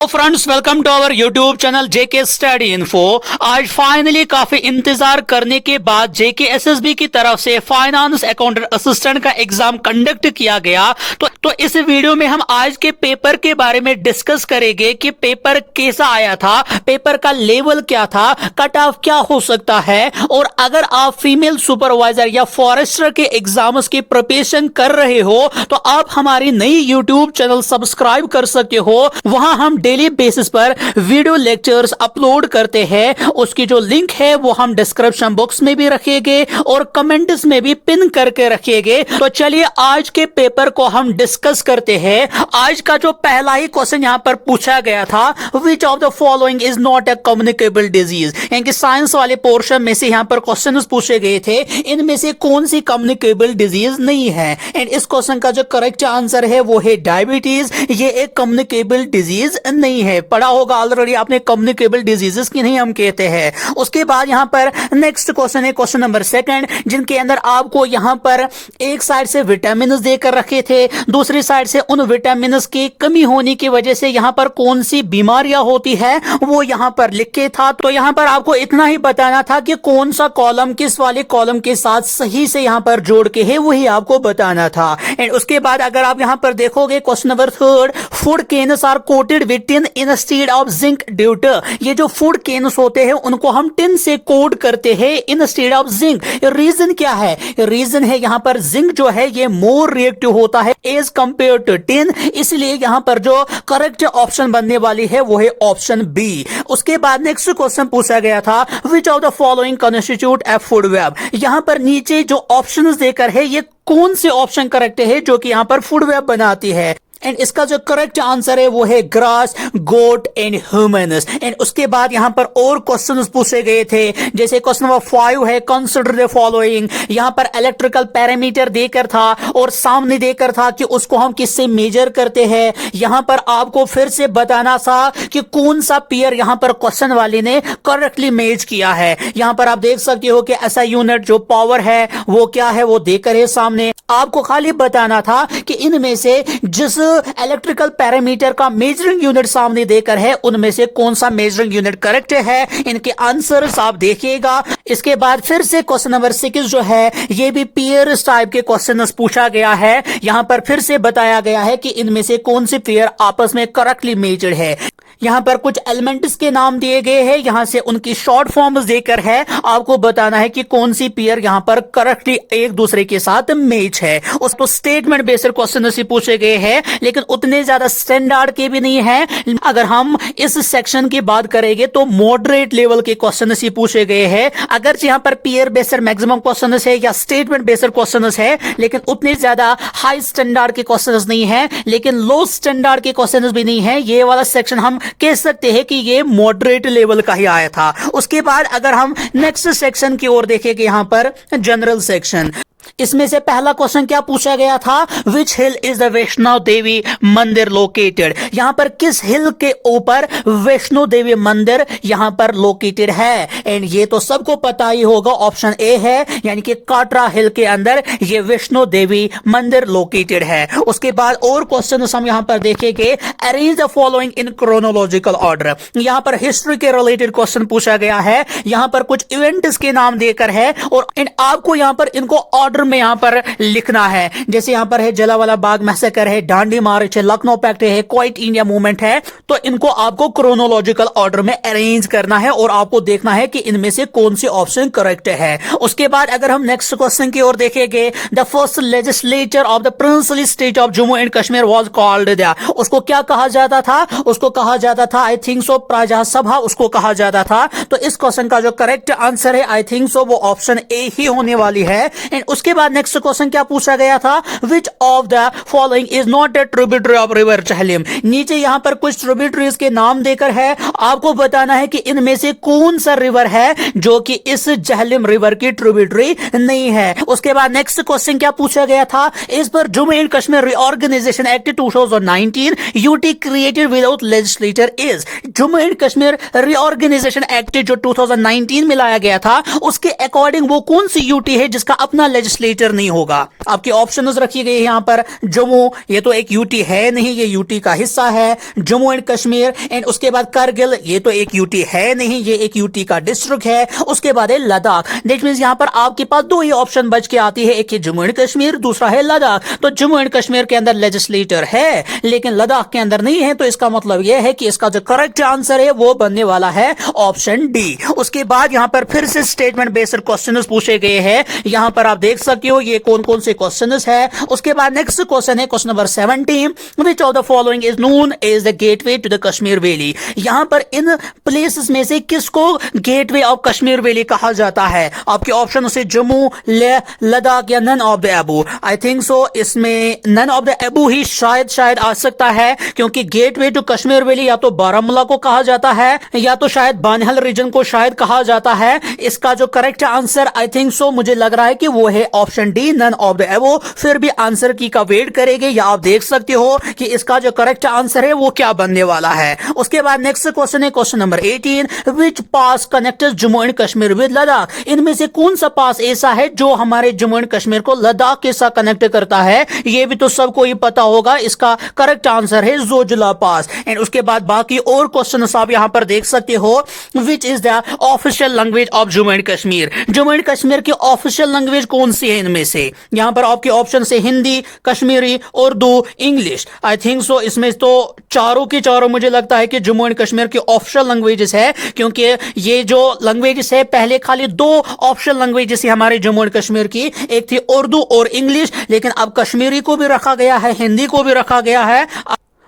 तो friends, welcome to our YouTube channel JK study info. आज finally काफी इंतजार करने के बाद जेके एसएसबी की तरफ से फाइनेंस अकाउंटेंट असिस्टेंट का एग्जाम कंडक्ट किया गया। तो इस वीडियो में हम आज के पेपर के बारे में डिस्कस करेंगे कि पेपर कैसा आया था, पेपर का लेवल क्या था, कट ऑफ क्या हो सकता है, और अगर आप फीमेल सुपरवाइजर या फॉरेस्टर के एग्जाम्स की प्रिपरेशन कर रहे हो तो आप हमारी नई यूट्यूब चैनल सब्सक्राइब कर सकते हो। वहां हम डेली बेसिस पर वीडियो लेक्चर्स अपलोड करते हैं। उसकी जो लिंक है वो हम डिस्क्रिप्शन बॉक्स में भी रखेंगे और कमेंट्स में भी पिन करके रखेंगे। तो चलिए आज के पेपर को हम डिस्कस करते हैं। आज का जो पहला ही क्वेश्चन यहां पर पूछा गया था, which of the following is not a communicable disease, यानी कि साइंस वाले पोर्शन में से यहां पर क्वेश्चन पूछे गए थे, इनमें से कौन सी कम्युनिकेबल डिजीज नहीं है। एंड इस क्वेश्चन का जो करेक्ट आंसर है वो है डायबिटीज। ये एक कम्युनिकेबल डिजीज नहीं है। पढ़ा होगा ऑलरेडी आपने कम्युनिकेबल डिजीजेस की नहीं हम कहते हैं। उसके बाद यहां पर नेक्स्ट क्वेश्चन है क्वेश्चन नंबर 2, जिनके अंदर आपको यहां पर एक साइड से विटामिन देकर रखे थे, दूसरी साइड से उन विटामिन की कमी होने की वजह से यहां पर कौन सी बीमारियां होती है वो यहां पर लिखे था। तो यहां पर आपको इतना ही बताना था कि कौन सा कॉलम किस वाले कॉलम के साथ सही से यहां पर जोड़ के है वही आपको बताना था। एंड उसके बाद अगर आप यहां पर देखोगे question number 3, food cans are coated with tin instead of zinc due to, ये जो फूड केन्स होते हैं उनको हम टिन से कोट करते हैं इंस्टेड ऑफ जिंक। रीजन क्या है? रीजन है यहां पर जिंक जो है ये मोर रिएक्टिव होता है एज कंपेयर टू टिन, इसलिए यहां पर जो करेक्ट ऑप्शन बनने वाली है वो है ऑप्शन बी। उसके बाद नेक्स्ट क्वेश्चन पूछा गया था, which of the following constitute A food web. यहां पर नीचे जो ऑप्शंस देकर है ये कौन से ऑप्शन करेक्ट है जो कि यहां पर फूड वेब बनाती है। एंड इसका जो करेक्ट आंसर है वो है grass, goat and humans. And उसके बाद यहां पर और क्वेश्चंस पूछे गए थे, जैसे क्वेश्चन नंबर 5 है, कंसीडर द फॉलोइंग। यहां पर इलेक्ट्रिकल पैरामीटर देकर था और सामने देकर था कि उसको हम किससे मेजर करते हैं। यहां पर आपको फिर से बताना था कि कौन सा पेयर यहां पर क्वेश्चन वाले ने करेक्टली मेज किया है। यहां पर आप देख सकते हो कि ऐसा यूनिट जो पावर है वो क्या है वो देकर है सामने। आपको खाली बताना था कि इनमें से जिस इलेक्ट्रिकल पैरामीटर का मेजरिंग यूनिट सामने देकर है उनमें से कौन सा मेजरिंग यूनिट करेक्ट है। इनके आंसर्स आप देखिएगा। इसके बाद फिर से क्वेश्चन नंबर 6 जो है ये भी पेयर्स टाइप के क्वेश्चन पूछा गया है। यहां पर फिर से बताया गया है कि इनमें से कौन सी पेयर आपस में करेक्टली मेजर्ड है। यहां पर कुछ एलिमेंट्स के नाम दिए गए हैं, यहां से उनकी शॉर्ट फॉर्म्स देकर है आपको बताना है कि कौन सी पेयर यहां पर करेक्टली एक दूसरे के साथ मैच है। उसको स्टेटमेंट बेस्ड क्वेश्चन पूछे गए हैं, लेकिन उतने ज्यादा स्टैंडर्ड के भी नहीं है। अगर हम इस सेक्शन की बात करेंगे तो मॉडरेट लेवल के क्वेश्चन पूछे गए हैं। अगर यहां पर पेयर बेस्ड मैक्सिमम क्वेश्चन है या स्टेटमेंट बेस्ड क्वेश्चन है, लेकिन उतने ज्यादा हाई स्टैंडर्ड के क्वेश्चन नहीं है, लेकिन लो स्टैंडर्ड के क्वेश्चन भी नहीं है। ये वाला सेक्शन हम कह सकते हैं कि ये मॉडरेट लेवल का ही आया था। उसके बाद अगर हम नेक्स्ट सेक्शन की ओर देखेंगे, यहां पर जनरल सेक्शन, इसमें से पहला क्वेश्चन क्या पूछा गया था, विच हिल इज द वैष्णो देवी मंदिर लोकेटेड। यहां पर किस हिल के ऊपर वैष्णो देवी मंदिर यहां पर लोकेटेड है। एंड ये तो सबको पता ही होगा, ऑप्शन ए है, यानी कि काटरा हिल के अंदर ये वैष्णो देवी मंदिर लोकेटेड है। उसके बाद और क्वेश्चन हम यहां पर देखेंगे, arrange the following in chronological order. यहां पर हिस्ट्री के रिलेटेड क्वेश्चन पूछा गया है। यहां पर कुछ इवेंट्स के नाम देकर है और आपको यहां पर इनको ऑर्डर में यहां पर लिखना है। जैसे यहां पर है जलियांवाला बाग मैसेकर है, दांडी मार्च है, लखनऊ पैक्ट है, क्विट इंडिया मूवमेंट है। तो इनको आपको क्रोनोलॉजिकल ऑर्डर में अरेंज करना है और आपको देखना है कि इनमें से कौन सी ऑप्शन करेक्ट है। उसके बाद अगर हम नेक्स्ट क्वेश्चन की ओर देखेंगे, the first legislature of the princely state of Jammu and Kashmir was called the, उसको क्या कहा जाता था? उसको कहा जाता था, आई थिंक सो, प्रजा सभा उसको कहा जाता था। तो इस क्वेश्चन का जो करेक्ट आंसर है आई थिंक सो वो ऑप्शन ए ही होने वाली है। एंड उसके बाद नेक्स्ट क्वेश्चन क्या पूछा गया था, which of the following is not a tributary of river Jhelum. नीचे यहां पर कुछ ट्रिब्यूटरीज के नाम देकर है, आपको बताना है कि इनमें से कौन सा रिवर है जो कि इस झेलम रिवर की ट्रिब्यूटरी नहीं है। उसके बाद नेक्स्ट क्वेश्चन क्या पूछा गया था, इस पर Jammu and Kashmir reorganisation act 2019 UT created without legislator is. Jammu and Kashmir reorganisation act जो 2019 में लाया गया था उसके अकॉर्डिंग वो कौन सी यूटी है जिसका अपना लेजिस्लेचर लेजिस्लेटर नहीं होगा। आपके ऑप्शंस रखी गई है यहाँ पर जम्मू, ये तो एक यूटी है नहीं, ये यूटी का हिस्सा है, जम्मू एंड कश्मीर, एंड उसके बाद कारगिल, ये तो एक यूटी है नहीं, ये एक यूटी का डिस्ट्रिक्ट है। उसके बाद है लद्दाख। दैट मींस यहाँ पर आपके पास दो ही ऑप्शन बच के आती है, एक है जम्मू एंड कश्मीर, दूसरा है लद्दाख। तो जम्मू एंड कश्मीर के अंदर लेजिस्लेटर है लेकिन लद्दाख के अंदर नहीं है, तो इसका मतलब यह है कि इसका जो करेक्ट आंसर है वो बनने वाला है ऑप्शन डी। उसके बाद यहाँ पर फिर से स्टेटमेंट बेस्ड क्वेश्चंस पूछे गए हैं। यहाँ पर आप देख सकते हो ये कौन कौन से क्वेश्चंस है। उसके बाद नेक्स्ट क्वेश्चन है question number 17, which of the following is known as the gateway to the Kashmir valley. यहाँ पर इन प्लेसेस में से किसको गेटवे ऑफ कश्मीर वैली कहा जाता है? आपके ऑप्शन से जम्मू, लद्दाख या none of the above. I think so इसमें नन ऑफ द अबू ही शायद आ सकता है, क्योंकि गेटवे टू कश्मीर वैली या तो बारामूला को कहा जाता है या तो शायद बानहल रीजन को शायद कहा जाता है। इसका जो correct answer I think so मुझे लग रहा है कि वो है option D, none of the above. फिर भी आंसर की का वेट करेंगे या आप देख सकते हो कि इसका जो करेक्ट आंसर है वो क्या बनने वाला है। उसके बाद नेक्स्ट क्वेश्चन है question number 18, which pass connects Jammu and Kashmir with Ladakh. इनमें से कौन सा पास ऐसा है जो हमारे जम्मू एंड कश्मीर को लद्दाख के साथ कनेक्ट करता है? ये भी तो सबको ही पता होगा। इसका करेक्ट आंसर है जोजिला पास। एंड उसके बाद बाकी और क्वेश्चन आप यहां पर देख सकते हो, which is the official language of Jammu and Kashmir. Jammu and Kashmir की ऑफिशियल लैंग्वेज कौन सी है इनमें से? यहां पर आपके ऑप्शन से हिंदी, कश्मीरी, उर्दू, इंग्लिश। आई थिंक सो इसमें तो चारों की चारों मुझे लगता है कि जम्मू एंड कश्मीर की ऑफिशियल लैंग्वेजेस है, क्योंकि ये जो लैंग्वेजेस है पहले खाली दो ऑफिशियल लैंग्वेजेस है हमारे जम्मू एंड कश्मीर की, एक थी उर्दू और इंग्लिश, लेकिन अब कश्मीरी को भी रखा गया है, हिंदी को भी रखा गया है।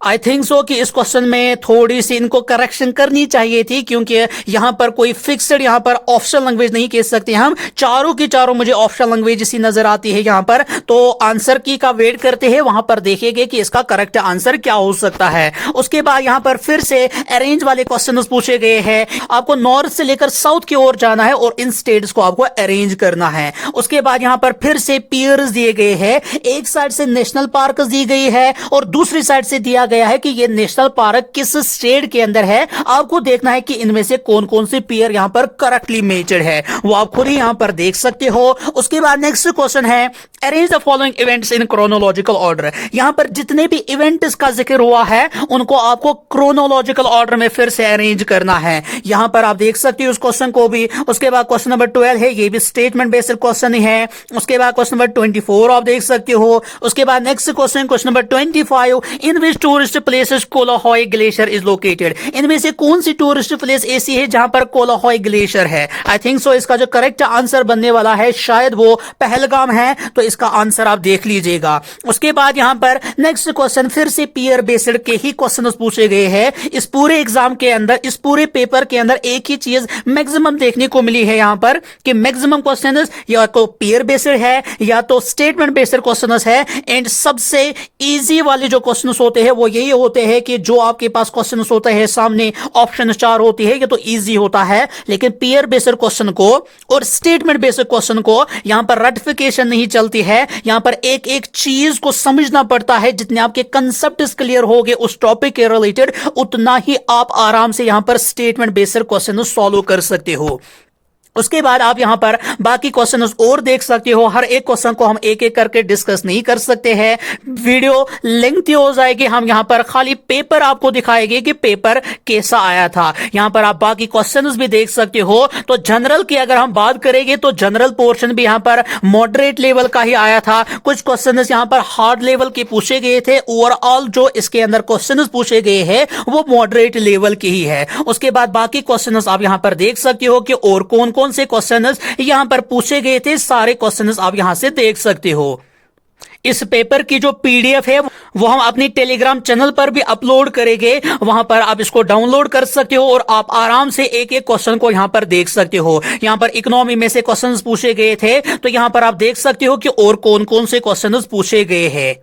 आई थिंक सो कि इस क्वेश्चन में थोड़ी सी इनको करेक्शन करनी चाहिए थी, क्योंकि यहां पर कोई फिक्स्ड यहां पर ऑप्शनल लैंग्वेज नहीं कह सकते हम। चारों की चारों मुझे ऑप्शनल लैंग्वेज इसी नजर आती है यहां पर। तो आंसर की का वेट करते हैं, वहां पर देखेंगे कि इसका करेक्ट आंसर क्या हो सकता है। उसके बाद यहां पर फिर से अरेंज वाले क्वेश्चन पूछे गए हैं। आपको नॉर्थ से लेकर साउथ की ओर जाना है और इन स्टेट्स को आपको अरेंज करना है। उसके बाद यहां पर फिर से पियर्स दिए गए हैं। एक साइड से नेशनल पार्क दी गई है और दूसरी साइड से दिया गया है कि ये नेशनल पार्क किस स्टेट के अंदर है। आपको देखना है कि इनमें से कौन कौन से पेयर यहां पर करेक्टली मैच्ड है, वो आप खुद ही यहां पर देख सकते हो। उसके बाद नेक्स्ट क्वेश्चन है, arrange the following events in chronological order. यहां पर जितने भी इवेंट्स का जिक्र हुआ है उनको आपको क्रोनोलॉजिकल ऑर्डर में फिर से अरेंज करना है। यहां पर आप देख सकते हो उस क्वेश्चन को भी। उसके बाद क्वेश्चन नंबर 12 है, ये भी स्टेटमेंट बेस्ड क्वेश्चन है। उसके बाद क्वेश्चन नंबर 24 आप देख सकते हो। उसके बाद next question number 25, in which tourist places Kolahoi glacier is located. इनमें से कौन सी टूरिस्ट प्लेस ऐसी है जहां पर कोलाहोई ग्लेशियर है? आई थिंक सो इसका जो करेक्ट आंसर बनने वाला है शायद वो पहलगाम है, तो इसका आंसर आप देख लीजिएगा। उसके बाद यहां पर नेक्स्ट क्वेश्चन फिर से पीयर बेस्ड के ही क्वेश्चन पूछे गए हैं। इस पूरे एग्जाम के अंदर, इस पूरे पेपर के अंदर एक ही चीज मैक्सिमम देखने को मिली है यहां पर कि मैक्सिमम क्वेश्चन या तो पीयर बेस्ड है या तो स्टेटमेंट बेस्ड क्वेश्चन है। एंड सबसे इजी वाले जो क्वेश्चन होते हैं वो यही होते हैं कि जो आपके पास क्वेश्चन होते हैं सामने ऑप्शन 4 होती है, ये तो इजी होता है। लेकिन पेयर बेस्ड क्वेश्चन को और स्टेटमेंट बेस्ड क्वेश्चन को यहां पर रटिफिकेशन नहीं चलती है। यहां पर एक एक चीज को समझना पड़ता है। जितने आपके कंसेप्ट क्लियर हो गए उस टॉपिक के रिलेटेड, उतना ही आप आराम से यहां पर स्टेटमेंट बेस्ड क्वेश्चन सॉल्व कर सकते हो। उसके बाद आप यहां पर बाकी क्वेश्चन और देख सकते हो। हर एक क्वेश्चन को हम एक एक करके डिस्कस नहीं कर सकते हैं, वीडियो लेंथी हो जाएगी। हम यहां पर खाली पेपर आपको दिखाएंगे कि पेपर कैसा आया था। यहां पर आप बाकी क्वेश्चंस भी देख सकते हो। तो जनरल की अगर हम बात करेंगे तो जनरल पोर्शन भी यहां पर मॉडरेट लेवल का ही आया था। कुछ क्वेश्चन यहां पर हार्ड लेवल के पूछे गए थे। ओवरऑल जो इसके अंदर क्वेश्चन पूछे गए हैं वो मॉडरेट लेवल के ही है। उसके बाद बाकी क्वेश्चन आप यहां पर देख सकते हो कि और कौन कौन से क्वेश्चंस यहां पर पूछे गए थे। सारे क्वेश्चंस आप यहां से देख सकते हो। इस पेपर की जो पीडीएफ है वो हम अपनी टेलीग्राम चैनल पर भी अपलोड करेंगे। वहां पर आप इसको डाउनलोड कर सकते हो और आप आराम से एक एक क्वेश्चन को यहां पर देख सकते हो। यहां पर इकोनॉमी में से क्वेश्चंस पूछे गए थे, तो यहां पर आप देख सकते हो कि और कौन कौन से क्वेश्चंस पूछे गए हैं।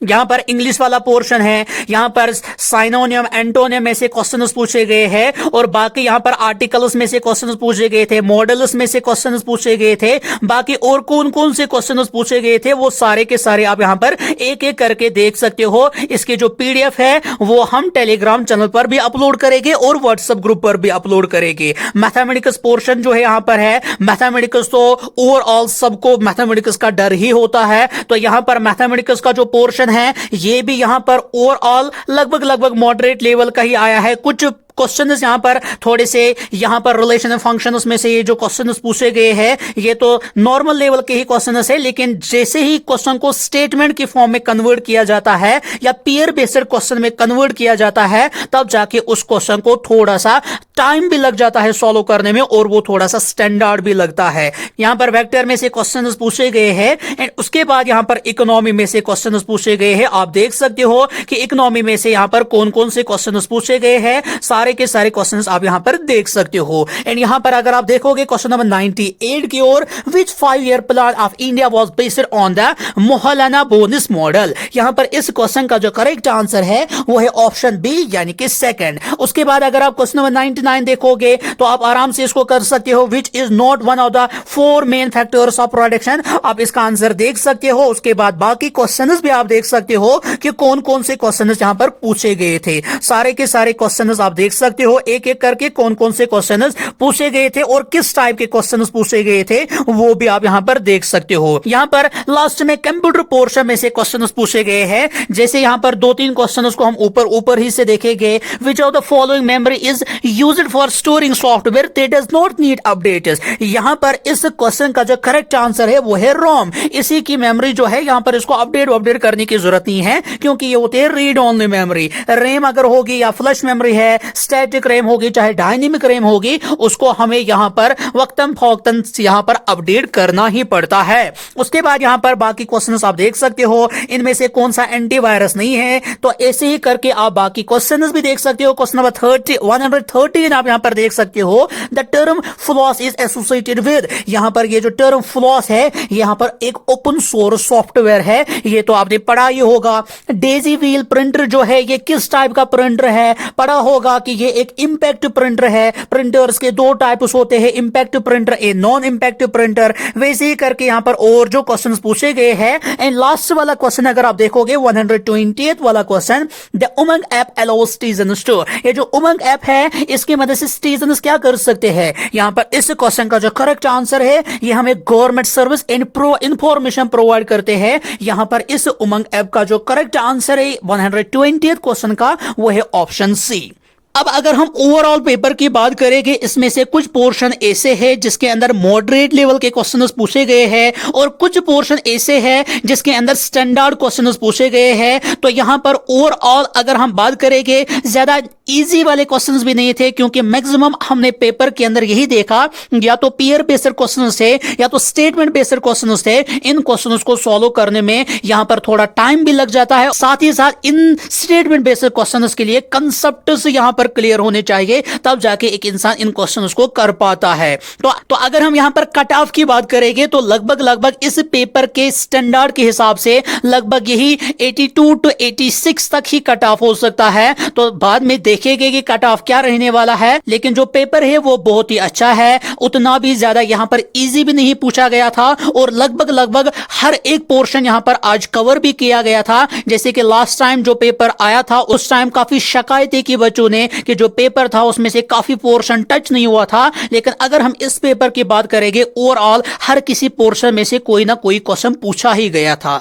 यहाँ पर इंग्लिश वाला पोर्शन है, यहाँ पर साइनोनियम एंटोनियम में से क्वेश्चंस पूछे गए हैं और बाकी यहाँ पर आर्टिकल्स में से क्वेश्चंस पूछे गए थे, मॉडल्स में से क्वेश्चंस पूछे गए थे, बाकी और कौन कौन से क्वेश्चंस पूछे गए थे वो सारे के सारे आप यहाँ पर एक एक करके देख सकते हो। इसके जो पीडीएफ है वो हम टेलीग्राम चैनल पर भी अपलोड करेंगे और व्हाट्सएप ग्रुप पर भी अपलोड करेंगे। मैथमेटिक्स पोर्शन जो है यहाँ पर है, मैथमेटिक्स तो ओवरऑल सबको मैथमेटिक्स का डर ही होता है, तो यहाँ पर मैथमेटिक्स का जो पोर्शन है ये भी यहां पर ओवरऑल लगभग मॉडरेट लेवल का ही आया है। कुछ क्वेश्चन यहां पर थोड़े से यहां पर रिलेशन एंड फंक्शन में से ये जो क्वेश्चन पूछे गए हैं ये तो नॉर्मल लेवल के ही क्वेश्चन है, लेकिन जैसे ही क्वेश्चन को स्टेटमेंट की फॉर्म में कन्वर्ट किया जाता है या पेयर बेस्ड क्वेश्चन में कन्वर्ट किया जाता है तब जाके उस क्वेश्चन को थोड़ा सा टाइम भी लग जाता है सॉल्व करने में और वो थोड़ा सा स्टैंडर्ड भी लगता है। यहां पर वेक्टर में से क्वेश्चन पूछे गए हैं एंड उसके बाद यहां पर इकोनॉमी में से क्वेश्चन पूछे गए हैं। आप देख सकते हो कि इकोनॉमी में से यहां पर कौन कौन से क्वेश्चन पूछे गए हैं, सारे के सारे क्वेश्चंस आप यहां पर देख सकते हो। एंड यहां पर अगर आप देखोगे क्वेश्चन नंबर 98 की ओर, which 5-year plan of India was based on the Mahalanobis model. यहां पर इस क्वेश्चन का जो करेक्ट आंसर है वो है ऑप्शन बी यानी कि सेकंड। उसके बाद अगर आप क्वेश्चन नंबर 99 देखोगे तो आप आराम से इसको कर सकते हो, which is not one of the 4 main factors of production. आप इसका आंसर देख सकते हो। उसके बाद बाकी क्वेश्चंस भी आप देख सकते हो कि कौन कौन से क्वेश्चंस यहां पर पूछे गए थे। सारे के सारे क्वेश्चंस आप देख सकते हो एक एक करके कौन कौन से क्वेश्चंस पूछे गए थे और किस टाइप के क्वेश्चंस पूछे गए थे वो भी आप यहां पर देख सकते हो। यहां पर लास्ट में कंप्यूटर पोर्शन में से क्वेश्चंस पूछे गए हैं, जैसे यहां पर 2-3 क्वेश्चंस को हम ऊपर ही से देखेंगे। Which of the following memory is used for storing software that does not need updates. यहां पर इस क्वेश्चन का जो करेक्ट आंसर है वो है रोम। इसी की मेमोरी जो है यहां पर इसको अपडेट करने की जरूरत नहीं है क्योंकि ये होती है रीड ओनली मेमोरी। रैम अगर होगी या फ्लैश मेमोरी है, स्टैटिक रैम होगी चाहे डायनेमिक रैम होगी, उसको हमें यहां पर वक्तन फौक्तन यहां पर अपडेट करना ही पड़ता है। उसके बाद यहां पर बाकी क्वेश्चंस आप देख सकते हो, इनमें से कौन सा एंटीवायरस नहीं है, तो ऐसे ही करके आप बाकी क्वेश्चंस भी देख सकते हो। क्वेश्चन नंबर 113 आप यहां पर देख सकते हो, the term floss is associated with. यहां पर ये जो टर्म फ्लॉस है यहां पर एक ओपन सोर्स सॉफ्टवेयर है, ये तो आपने पढ़ा ही होगा। डेजी व्हील प्रिंटर जो है ये किस टाइप का प्रिंटर है, पढ़ा होगा कि ये एक इंपैक्ट प्रिंटर है। प्रिंटर्स के 2 टाइप्स होते हैं, impact printer a non impact printer. वैसे ही करके यहां पर और जो क्वेश्चंस पूछे गए हैं। एंड लास्ट वाला क्वेश्चन अगर आप देखोगे 120th वाला question, the Umang app allows citizens to. ये जो उमंग ऐप है इसकी मदद से सिटीजन्स क्या कर सकते हैं। यहां पर इस क्वेश्चन का जो करेक्ट आंसर है ये हमें government service and information provide करते हैं। यहां पर इस उमंग ऐप का जो करेक्ट आंसर है 120th क्वेश्चन का वो है ऑप्शन सी। अब अगर हम ओवरऑल पेपर की बात करेंगे, इसमें से कुछ पोर्शन ऐसे हैं जिसके अंदर मॉडरेट लेवल के क्वेश्चंस पूछे गए हैं और कुछ पोर्शन ऐसे हैं जिसके अंदर स्टैंडर्ड क्वेश्चंस पूछे गए हैं। तो यहां पर ओवरऑल अगर हम बात करेंगे ज्यादा इजी वाले क्वेश्चंस भी नहीं थे क्योंकि मैक्सिमम हमने पेपर के अंदर यही देखा, या तो पेयर बेस्ड क्वेश्चंस थे या तो स्टेटमेंट बेस्ड क्वेश्चंस थे। इन क्वेश्चंस को सॉल्व करने में यहां पर थोड़ा टाइम भी लग जाता है। साथ ही साथ इन स्टेटमेंट बेस्ड क्वेश्चंस के लिए कंसेप्ट्स यहां पर क्लियर होने चाहिए, तब जाके एक इंसान इन क्वेश्चंस को कर पाता है। तो अगर हम यहां पर कट ऑफ की बात करेंगे तो लगभग इस पेपर के स्टैंडर्ड के हिसाब से लगभग यही 82 to 86 तक ही कट ऑफ हो सकता है। तो बाद में देखेंगे कि कट ऑफ क्या रहने वाला है, लेकिन जो पेपर है वो बहुत ही अच्छा है। उतना भी ज्यादा यहां पर इजी भी नहीं पूछा गया था और लगभग हर एक पोर्शन यहां पर आज कवर भी किया गया था। जैसे कि लास्ट टाइम जो पेपर आया था उस टाइम काफी शिकायतें की बच्चों ने कि जो पेपर था उसमें से काफी पोर्शन टच नहीं हुआ था, लेकिन अगर हम इस पेपर की बात करेंगे ओवरऑल हर किसी पोर्शन में से कोई ना कोई क्वेश्चन पूछा ही गया था।